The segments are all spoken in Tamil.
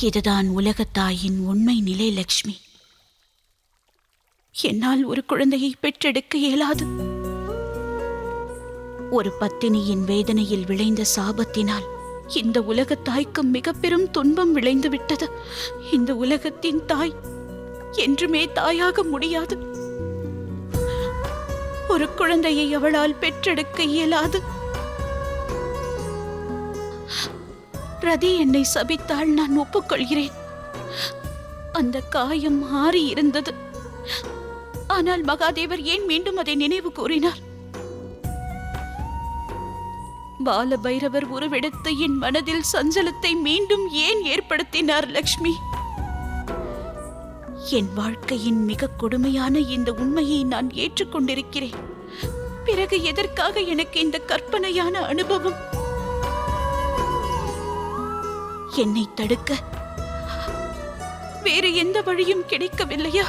இதுதான் உலகத்தாயின் உண்மை நிலை லக்ஷ்மி. என்னால் ஒரு குழந்தையை பெற்றெடுக்க இயலாது. ஒரு பத்தினியின் வேதனையில் விளைந்த சாபத்தினால் இந்த உலகத்தாய்க்கு மிக பெரும் துன்பம் விளைந்து விட்டது. இந்த உலகத்தின் தாய் என்றுமே தாயாக முடியாது. ஒரு குழந்தையை அவளால் பெற்றெடுக்க இயலாது. ரதி என்னை சபித்தால் நான் ஒப்புக்கொள்கிறேன். அந்த காயம் ஆறி இருந்தது. ஆனால் மகாதேவர் ஏன் மீண்டும் அதை நினைவு கூறினார்? பால பைரவர் உருவெடுத்து என் மனதில் சஞ்சலத்தை மீண்டும் ஏன் ஏற்படுத்தினார் லக்ஷ்மி? என் வாழ்க்கையின் மிக கொடுமையான இந்த உண்மையை நான் ஏற்றுக்கொண்டிருக்கிறேன். பிறகு எதற்காக எனக்கு இந்த கற்பனையான அனுபவம்? என்னை தடுக்க வேறு எந்த வழியும் கிடைக்கவில்லையா?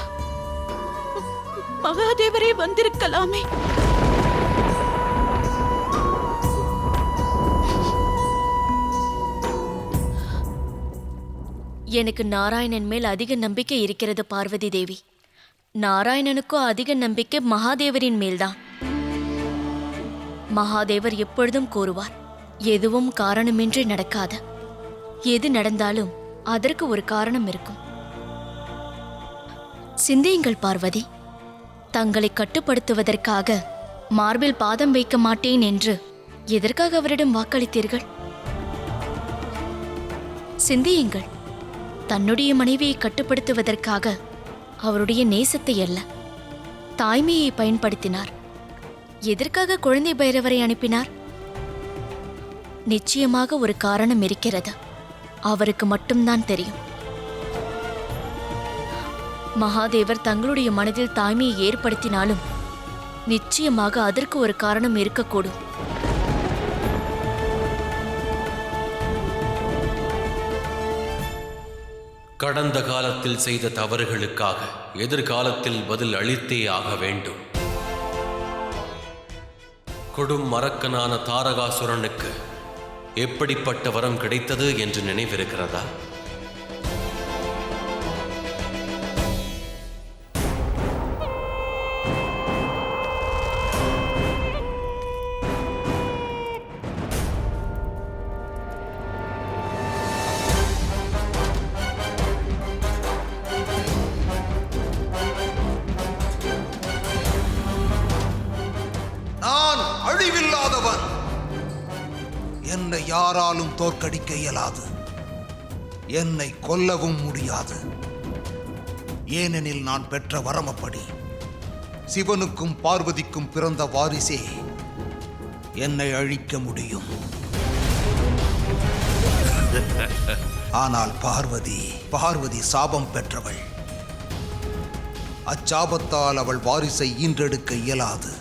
மகாதேவரே வந்திருக்கலாமே. எனக்கு நாராயணன் மேல் அதிக நம்பிக்கை இருக்கிறது பார்வதி தேவி. நாராயணனுக்கோ அதிக நம்பிக்கை மகாதேவரின் மேல்தான். மகாதேவர் எப்பொழுதும் கூறுவார், எதுவும் காரணமின்றி நடக்காது. எது நடந்தாலும் அதற்கு ஒரு காரணம் இருக்கும். சிந்தியுங்கள் பார்வதி. தங்களை கட்டுப்படுத்துவதற்காக மார்பில் பாதம் வைக்க மாட்டேன் என்று எதற்காக அவரிடம் வாக்களித்தீர்கள்? சிந்தியுங்கள். தன்னுடைய மனைவியை கட்டுப்படுத்துவதற்காக அவருடைய நேசத்தை அல்ல, தாய்மையை பயன்படுத்தினார். எதற்காக குழந்தை பைரவரை அனுப்பினார்? நிச்சயமாக ஒரு காரணம் இருக்கிறது. அவருக்கு மட்டும்தான் தெரியும். மகாதேவர் தங்களுடைய மனதில் தாய்மையை ஏற்படுத்தினாலும் நிச்சயமாக அதற்கு ஒரு காரணம் இருக்கக்கூடும். கடந்த காலத்தில் செய்த தவறுகளுக்காக எதிர்காலத்தில் பதில் அளித்தே ஆக வேண்டும். கொடும் மரக்கனான தாரகாசுரனுக்கு எப்படிப்பட்ட வரம் கிடைத்தது என்று நினைவிருக்கிறதா? நான் அழிவில்லாதவன். என்னை யாராலும் தோற்கடிக்க இயலாது. என்னை கொல்லவும் முடியாது. ஏனெனில் நான் பெற்ற வரமப்படி சிவனுக்கும் பார்வதிக்கும் பிறந்த வாரிசே என்னை அழிக்க முடியும். ஆனால் பார்வதி சாபம் பெற்றவள். அச்சாபத்தால் அவள் வாரிசை ஈன்றெடுக்க இயலாது.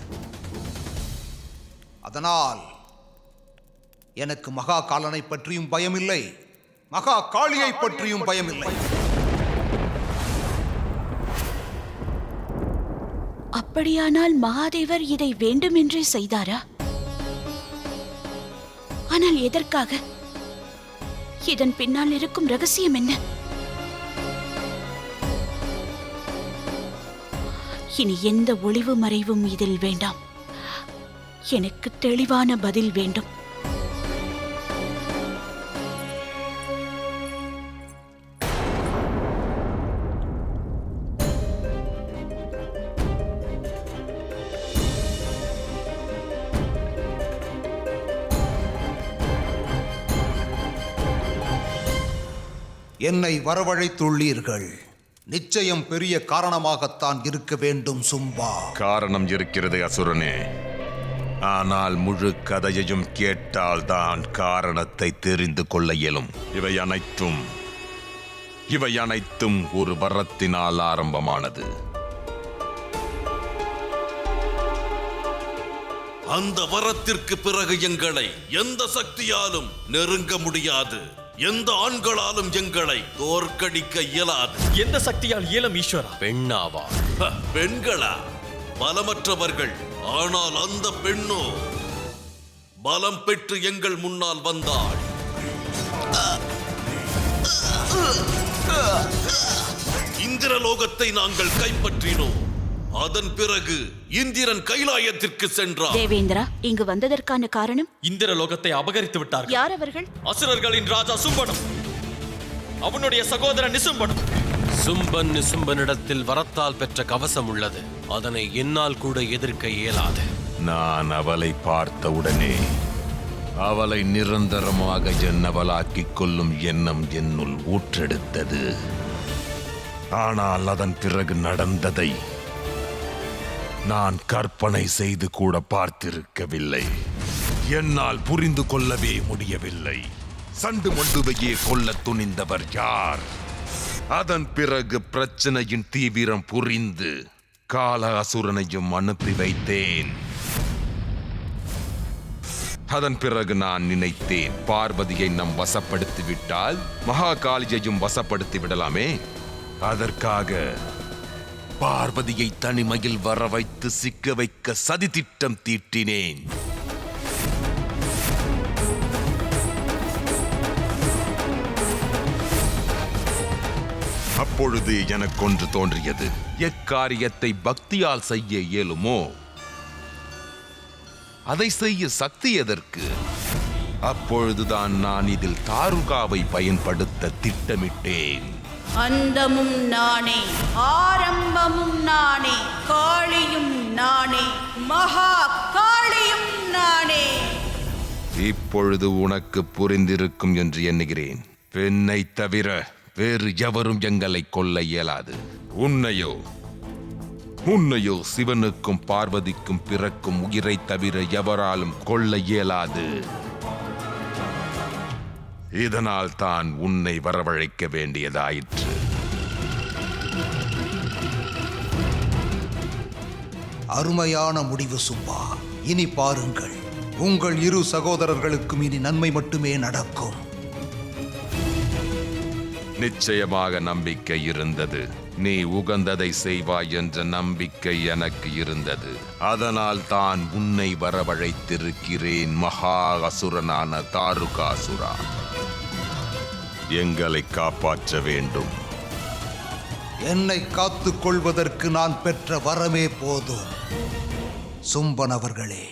அதனால் எனக்கு மகா காலனை பற்றியும் பயமில்லை, மகா காளியை பற்றியும் பயமில்லை. அப்படியானால் மகாதேவர் இதை வேண்டுமென்றே செய்தாரா? ஆனால் எதற்காக? இதன் பின்னால் இருக்கும் ரகசியம் என்ன? இனி எந்த ஒளிவு மறைவும் இதில் வேண்டாம். எனக்கு தெளிவான பதில் வேண்டும். என்னை வரவழைத்துள்ளீர்கள். நிச்சயம் பெரிய காரணமாகத்தான் இருக்க வேண்டும் சும்பா. காரணம் இருக்கிறது அசுரனே. ஆனால் முழு கதையையும் கேட்டால்தான் காரணத்தை தெரிந்து கொள்ள இயலும். இவை அனைத்தும் ஒரு வரத்தினால் ஆரம்பமானது. அந்த வரத்திற்கு பிறகு எங்களை எந்த சக்தியாலும் நெருங்க முடியாது. எந்த ஆண்களாலும் எங்களை தோற்கடிக்க இயலாது. எந்த சக்தியால் இயலும் ஈஸ்வரா? பெண்ணாவா? பெண்களா? பலமற்றவர்கள். ஆனால் அந்த பெண்ணோ பலம் பெற்று எங்கள் முன்னால் வந்தாள். இந்திரலோகத்தை நாங்கள் கைப்பற்றினோம். அதன் பிறகு இந்திரன் கைலாயத்திற்கு சென்றார். தேவேந்திரா, இங்கு வந்ததற்கான காரணம்? இந்திர லோகத்தை அபகரித்து விட்டார்கள். யார் அவர்கள்? அசுரர்களின் ராஜா சும்பனும் அவனுடைய சகோதரன் நிசும்பனும். சும்பன் நிசும்பனிடத்தில் வரத்தால் பெற்ற கவசம் உள்ளது. அதனை என்னால் கூட எதிர்க்க இயலாது. நான் அவளை பார்த்தவுடனே அவளை நிரந்தரமாக என்னவளாக்கிக் கொள்ளும் எண்ணம் என்னுள் ஊற்றெடுத்தது. ஆனால் அதன் பிறகு நடந்ததை நான் கற்பனை செய்து கூட பார்த்திருக்கவில்லை. என்னால் புரிந்து கொள்ளவே முடியவில்லை. சண்டு மண்டுவையே கொல்ல துணிந்தவர் யார்? அதன் பிறகு பிரச்சனையின் தீவிரம் புரிந்து கால அசுரனையும் அனுப்பி வைத்தேன். அதன் பிறகு நான் நினைத்தேன், பார்வதியை நம் வசப்படுத்தி விட்டால் மகாகாளியையும் வசப்படுத்தி விடலாமே. அதற்காக பார்வதியை தனிமையில் வர வைத்து சிக்க வைக்க சதி திட்டம் தீட்டினேன். அப்பொழுது எனக்கொன்று தோன்றியது. எக்காரியத்தை பக்தியால் செய்ய இயலுமோ அதை செய்ய சக்தி எதற்கு? அப்பொழுதுதான் நான் இதில் தாருகாவை பயன்படுத்த திட்டமிட்டேன். அந்தமும் நானே, ஆரம்பமும் நானே, காளியும் நானே, மகா காளியும் நானே. இப்பொழுது உனக்கு புரிந்திருக்கும் என்று எண்ணுகிறேன். பெண்ணை தவிர வேறு எவரும் எங்களை கொல்ல இயலாது. உன்னையோ சிவனுக்கும் பார்வதிக்கும் பிறக்கும் உயிரை தவிர எவராலும் கொல்ல இயலாது. இதனால் தான் உன்னை வரவழைக்க வேண்டியதாயிற்று. அருமையான முடிவு சும்பா. இனி பாருங்கள், உங்கள் இரு சகோதரர்களுக்கும் இனி நன்மை மட்டுமே நடக்கும். நிச்சயமாக நம்பிக்கை இருந்தது. நீ உகந்ததை செய்வாய் என்ற நம்பிக்கை எனக்கு இருந்தது. அதனால் தான் உன்னை வரவழைத்திருக்கிறேன். மகா அசுரனான தாருகாசுரா, எங்களை காப்பாற்ற வேண்டும். என்னை காத்துக் கொள்வதற்கு நான் பெற்ற வரமே போதும். சும்பன் அவர்களே,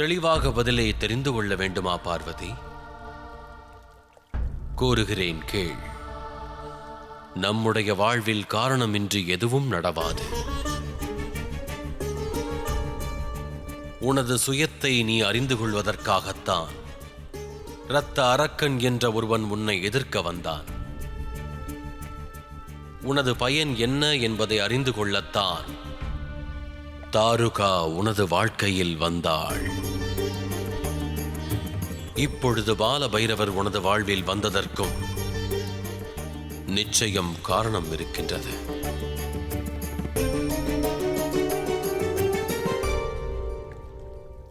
தெளிவாக பதிலை தெரிந்து கொள்ள வேண்டுமா பார்வதி? கூறுகிறேன் கேள். நம்முடைய வாழ்வில் காரணமின்றி எதுவும் நடவாது. உனது சுயத்தை நீ அறிந்து கொள்வதற்காகத்தான் இரத்த அரக்கன் என்ற ஒருவன் உன்னை எதிர்க்க வந்தான். உனது பயன் என்ன என்பதை அறிந்து கொள்ளத்தான் தாருகா உனது வாழ்க்கையில் வந்தாள். இப்பொழுது பால பைரவர் உனது வாழ்வில் வந்ததற்கும் நிச்சயம் காரணம் இருக்கின்றது.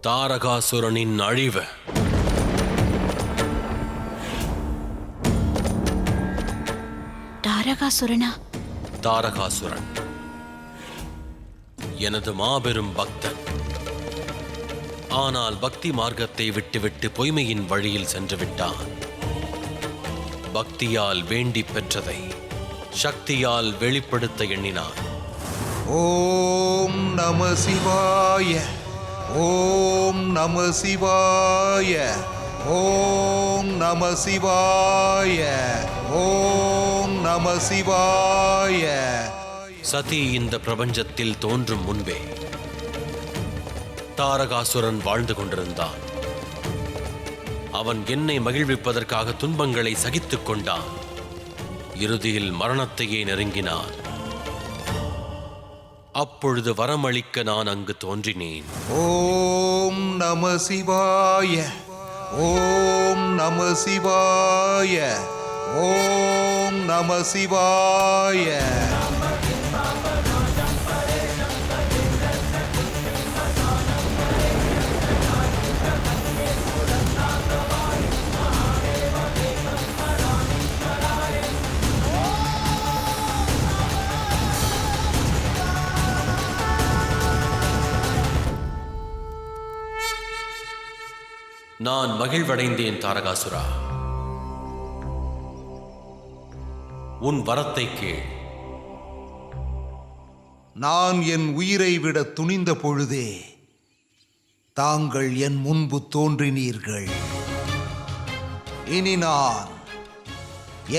தாரகாசுரனின் அழிவு தாரகாசுரன் எனது மாபெரும் பக்தன். ஆனால் பக்தி மார்க்கத்தை விட்டுவிட்டு பொய்மையின் வழியில் சென்று விட்டான். பக்தியால் வேண்டி பெற்றதை சக்தியால் வெளிப்படுத்த எண்ணினான். ஓம் நம சிவாய, ஓம் நம சிவாய, ஓம் நம சிவாய, ஓம் நம சிவாய. சதி இந்த பிரபஞ்சத்தில் தோன்றும் முன்பே தாரகாசுரன் வாழ்ந்து கொண்டிருந்தான். அவன் என்னை மகிழ்விப்பதற்காக துன்பங்களை சகித்துக் கொண்டான். இறுதியில் மரணத்தையே நெருங்கினான். அப்பொழுது வரமளிக்க நான் அங்கு தோன்றினேன். ஓம் நம சிவாய, ஓம் நம சிவாய, ஓம் நம சிவாய. நான் மகிழ்வடைந்தேன் தாரகாசுரா. உன் வரத்தை கேள். நான் என் உயிரை விட துணிந்த பொழுதே தாங்கள் என் முன்பு தோன்றினீர்கள். இனி நான்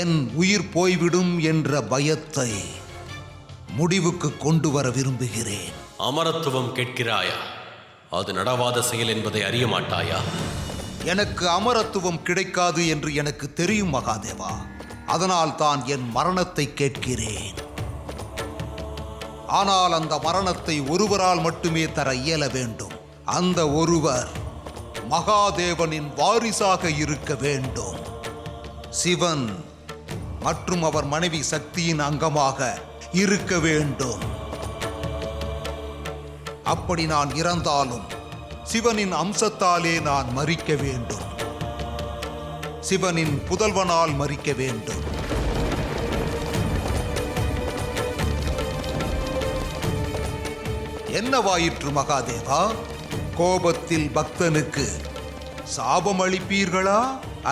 என் உயிர் போய்விடும் என்ற பயத்தை முடிவுக்கு கொண்டு வர விரும்புகிறேன். அமரத்துவம் கேட்கிறாயா? அது நடவாத செயல் என்பதை அறிய மாட்டாயா? எனக்கு அமரத்துவம் கிடைக்காது என்று எனக்கு தெரியும் மகாதேவா. அதனால் தான் என் மரணத்தை கேட்கிறேன். ஆனால் அந்த மரணத்தை ஒருவரால் மட்டுமே தர இயல வேண்டும். அந்த ஒருவர் மகாதேவனின் வாரிசாக இருக்க வேண்டும். சிவன் மற்றும் அவர் மனைவி சக்தியின் அங்கமாக இருக்க வேண்டும். அப்படி நான் இறந்தாலும் சிவனின் அம்சத்தாலே நான் மரிக்க வேண்டும். சிவனின் புதல்வனால் மரிக்க வேண்டும். என்னவாயிற்று மகாதேவா? கோபத்தில் பக்தனுக்கு சாபம் அளிப்பீர்களா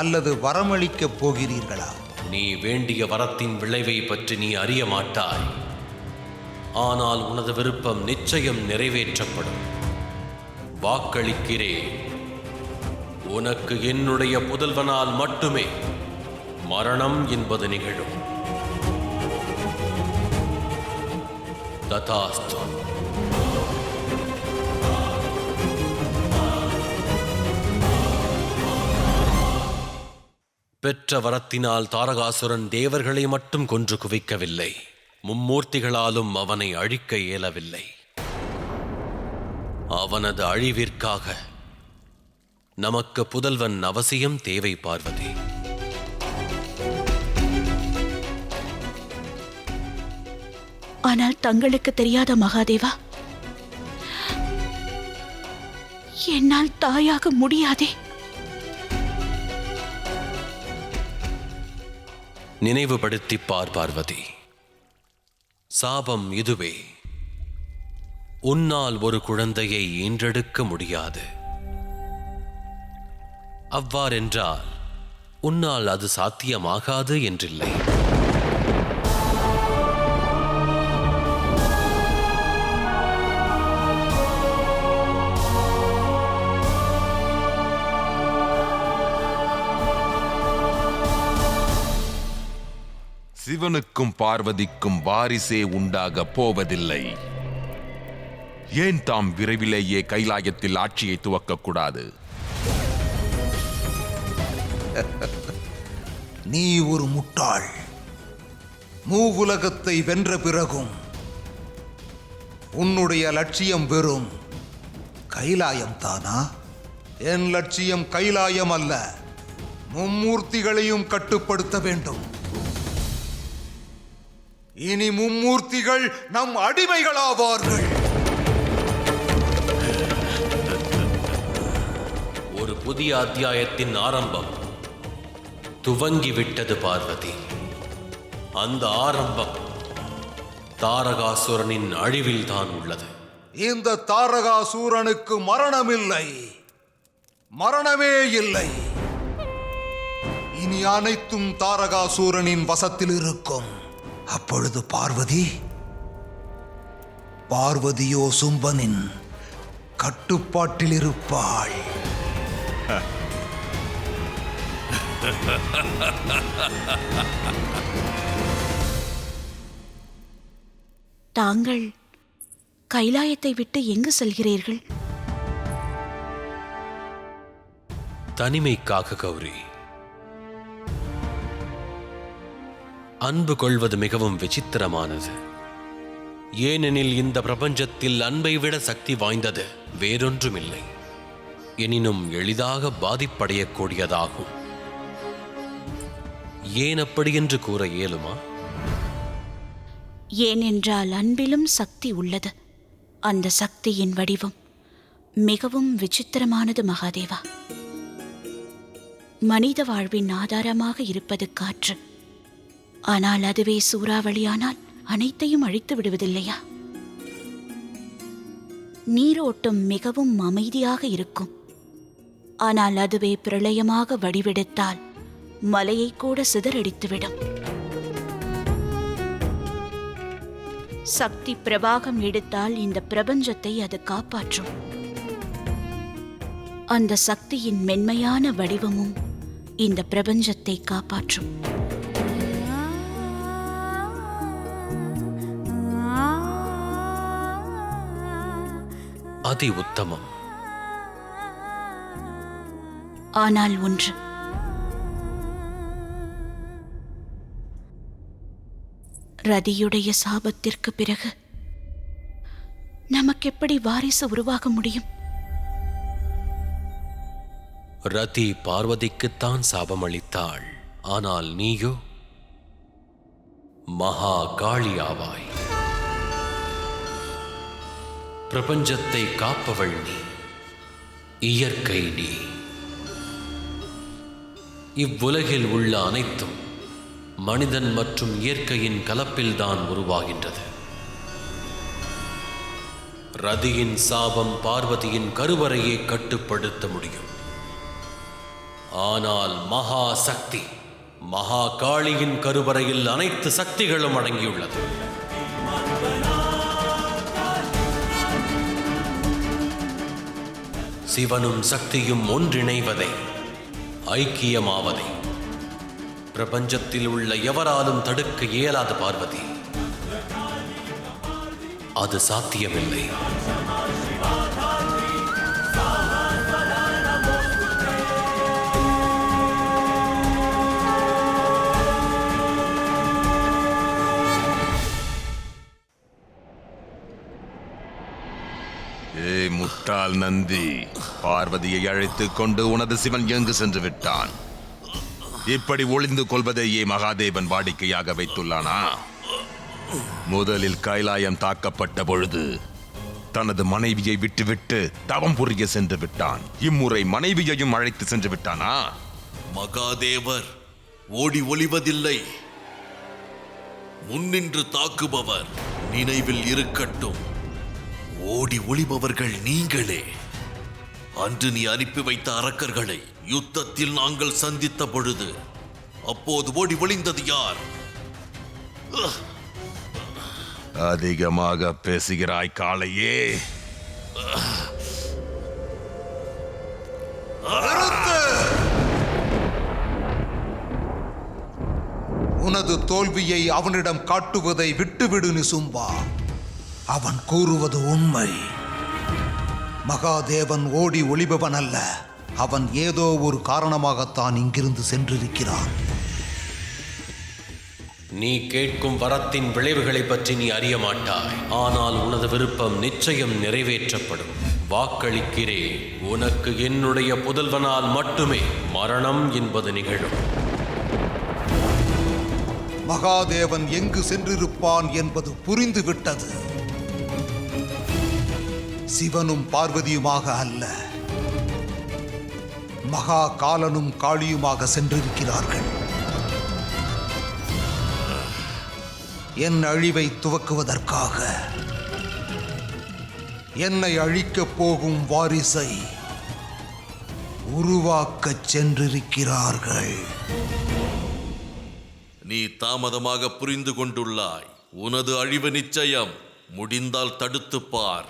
அல்லது வரமளிக்கப் போகிறீர்களா? நீ வேண்டிய வரத்தின் விளைவை பற்றி நீ அறிய மாட்டாய். ஆனால் உனது விருப்பம் நிச்சயம் நிறைவேற்றப்படும். வாக்களிக்கிறேன். உனக்கு என்னுடைய புதல்வனால் மட்டுமே மரணம் என்பது நிகழும். ததாஸ்து. பெற்ற வரத்தினால் தாரகாசுரன் தேவர்களை மட்டும் கொன்று குவிக்கவில்லை, மும்மூர்த்திகளாலும் அவனை அழிக்க இயலவில்லை. அவனது அழிவிற்காக நமக்கு புதல்வன் அவசியம் தேவை பார்வதி. ஆனால் தங்களுக்கு தெரியாத மகாதேவா, என்னால் தாயாக முடியாதே. நினைவுபடுத்தி பார் பார்வதி. சாபம் இதுவே. உன்னால் ஒரு குழந்தையை ஈன்றெடுக்க முடியாது. அவ்வாறென்றால் உன்னால் அது சாத்தியமாகாது என்றில்லை. சிவனுக்கும் பார்வதிக்கும் வாரிசே உண்டாக போவதில்லை. ஏன் தாம் விரைவிலேயே கைலாயத்தில் ஆட்சியை துவக்கக்கூடாது? நீ ஒரு முட்டாள். மூவுலகத்தை வென்ற பிறகும் உன்னுடைய லட்சியம் வெறும் கைலாயம் தானா? என் லட்சியம் கைலாயம் அல்ல, மும்மூர்த்திகளையும் கட்டுப்படுத்த வேண்டும். இனி மும்மூர்த்திகள் நம் அடிமைகளாவார்கள். ஒரு புதிய அத்தியாயத்தின் ஆரம்பம் துவங்கிவிட்டது பார்வதி. அந்த ஆரம்பம் தாரகாசுரனின் அழிவில் தான் உள்ளது. இந்த தாரகாசூரனுக்கு மரணமில்லை, மரணமே இல்லை. இனி அனைத்தும் தாரகாசூரனின் வசத்தில் இருக்கும். அப்பொழுது பார்வதியோ சும்பனின் கட்டுப்பாட்டில் இருப்பாள். தாங்கள் கைலாயத்தை விட்டு எங்கு செல்கிறீர்கள்? தனிமைக்காக கௌரி. அன்பு கொள்வது மிகவும் விசித்திரமானது. ஏனெனில் இந்த பிரபஞ்சத்தில் அன்பை விட சக்தி வாய்ந்தது வேறொன்றுமில்லை. எனினும் எளிதாக பாதிப்படையக்கூடியதாகும். ஏன் அப்படி என்று கூற இயலுமா? ஏனென்றால் அன்பிலும் சக்தி உள்ளது. அந்த சக்தியின் வடிவம் மிகவும் விசித்திரமானது மகாதேவா. மனித வாழ்வின் ஆதாரமாக இருப்பது காற்று. ஆனால் அதுவே சூறாவளியானால் அனைத்தையும் அழித்து விடுவதில்லையா? நீரோட்டம் மிகவும் அமைதியாக இருக்கும். ஆனால் அதுவே பிரளயமாக வடிவெடுத்தால் மலையை கூட சிதறடித்துவிடும். சக்தி பிரவாகம் எடுத்தால் இந்த பிரபஞ்சத்தை அது காப்பாற்றும். அந்த சக்தியின் மென்மையான வடிவமும் இந்த பிரபஞ்சத்தை காப்பாற்றும். அதி உத்தமம். ஆனால் ஒன்று, ரதியுடைய சாபத்திற்கு பிறகு நமக்கு எப்படி வாரிசு உருவாக முடியும்? ரதி பார்வதிக்குத்தான் சாபம் அளித்தாள். ஆனால் நீயோ மகா காளி ஆவாய். பிரபஞ்சத்தை காப்பவள் நீ, இயற்கை நீ. இவ்வுலகில் உள்ள அனைத்தும் மனிதன் மற்றும் இயற்கையின் கலப்பில்தான் உருவாகின்றது. ரதியின் சாபம் பார்வதியின் கருவறையை கட்டுப்படுத்த முடியும். ஆனால் மகா சக்தி, மகா காளியின் கருவறையில் அனைத்து சக்திகளும் அடங்கியுள்ளது. சிவனும் சக்தியும் ஒன்றிணைவதை, ஐக்கியமாவதை பிரபஞ்சத்தில் உள்ள எவராலும் தடுக்க இயலாத பார்வதி. அது சாத்தியமில்லை. முட்டாள் நந்தி, பார்வதியை அழைத்துக் கொண்டு உனது சிவன் எங்கு சென்று விட்டான்? இப்படி ஒளிந்து கொள்வதையே மகாதேவன் வாடிக்கையாக வைத்துள்ளானா? முதலில் கைலாயம் தாக்கப்பட்ட பொழுது தனது மனைவியை விட்டுவிட்டு தவம் புரிய சென்று விட்டான். இம்முறை மனைவியையும் அழைத்து சென்று விட்டானா? மகாதேவர் ஓடி ஒளிவதில்லை, முன்னின்று தாக்குபவர். நினைவில் இருக்கட்டும், ஓடி ஒளிபவர்கள் நீங்களே. அன்று நீ அனுப்பி வைத்த அரக்கர்களை யுத்தத்தில் நாங்கள் சந்தித்த பொழுது அப்போது ஓடி ஒளிந்தது யார்? அதிகமாக பேசுகிறாய் காளையே. உனது தோல்வியை அவனிடம் காட்டுவதை விட்டுவிடு நிசும்பா. அவன் கூறுவது உண்மை. மகாதேவன் ஓடி ஒளிபவன் அல்ல. அவன் ஏதோ ஒரு காரணமாகத்தான் இங்கிருந்து சென்றிருக்கிறான். நீ கேட்கும் வரத்தின் விளைவுகளை பற்றி நீ அறிய மாட்டாய். ஆனால் உனது விருப்பம் நிச்சயம் நிறைவேற்றப்படும். வாக்களிக்கிறேன், உனக்கு என்னுடைய புதல்வனால் மட்டுமே மரணம் என்பது நிகழும். மகாதேவன் எங்கு சென்றிருப்பான் என்பது புரிந்துவிட்டது. சிவனும் பார்வதியுமாக அல்ல, மகா காலனும் காளியுமாக சென்றிருக்கிறார்கள். என் அழிவை துவக்குவதற்காக, என்னை அழிக்கப் போகும் வாரிசை உருவாக்கச் சென்றிருக்கிறார்கள். நீ தாமதமாக புரிந்து கொண்டுள்ளாய். உனது அழிவு நிச்சயம். முடிந்தால் தடுத்துப் பார்.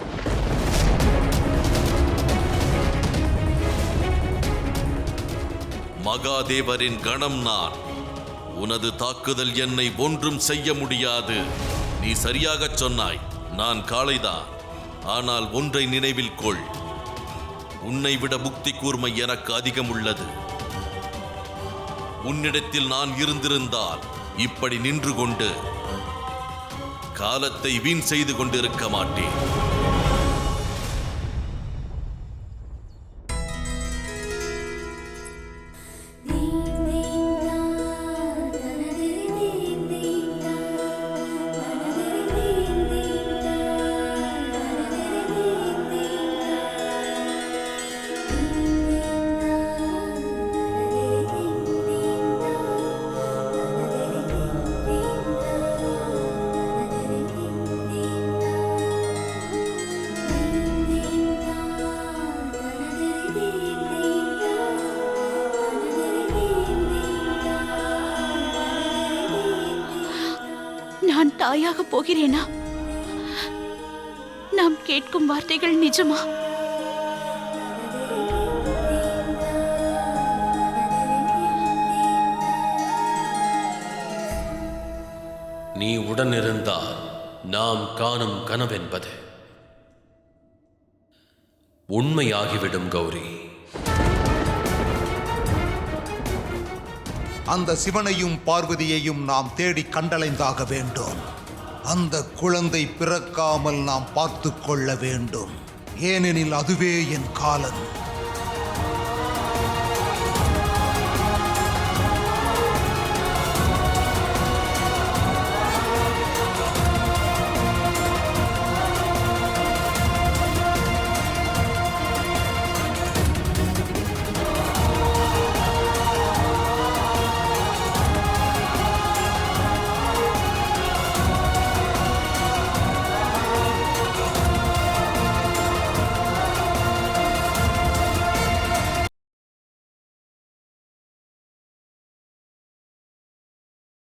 மகாதேவரின் கணம் நான். உனது தாக்குதல் என்னை ஒன்றும் செய்ய முடியாது. நீ சரியாகச் சொன்னாய், நான் காளைதான். ஆனால் ஒன்றை நினைவில் கொள், உன்னை விட புக்தி கூர்மை எனக்கு அதிகம் உள்ளது. உன்னிடத்தில் நான் இருந்திருந்தால் இப்படி நின்று கொண்டு காலத்தை வீண் செய்து கொண்டிருக்க மாட்டேன். நான் தாயாக போகிறேனா? கேட்கும் வார்த்தைகள் நிஜமா? நீ உடனிருந்தால் நாம் காணும் கனவென்பது உண்மையாகிவிடும் கௌரி. அந்த சிவனையும் பார்வதியையும் நாம் தேடி கண்டடைந்தாக வேண்டும். அந்த குழந்தை பிறக்காமல் நாம் பார்த்து கொள்ள வேண்டும். ஏனெனில் அதுவே என் காலம்.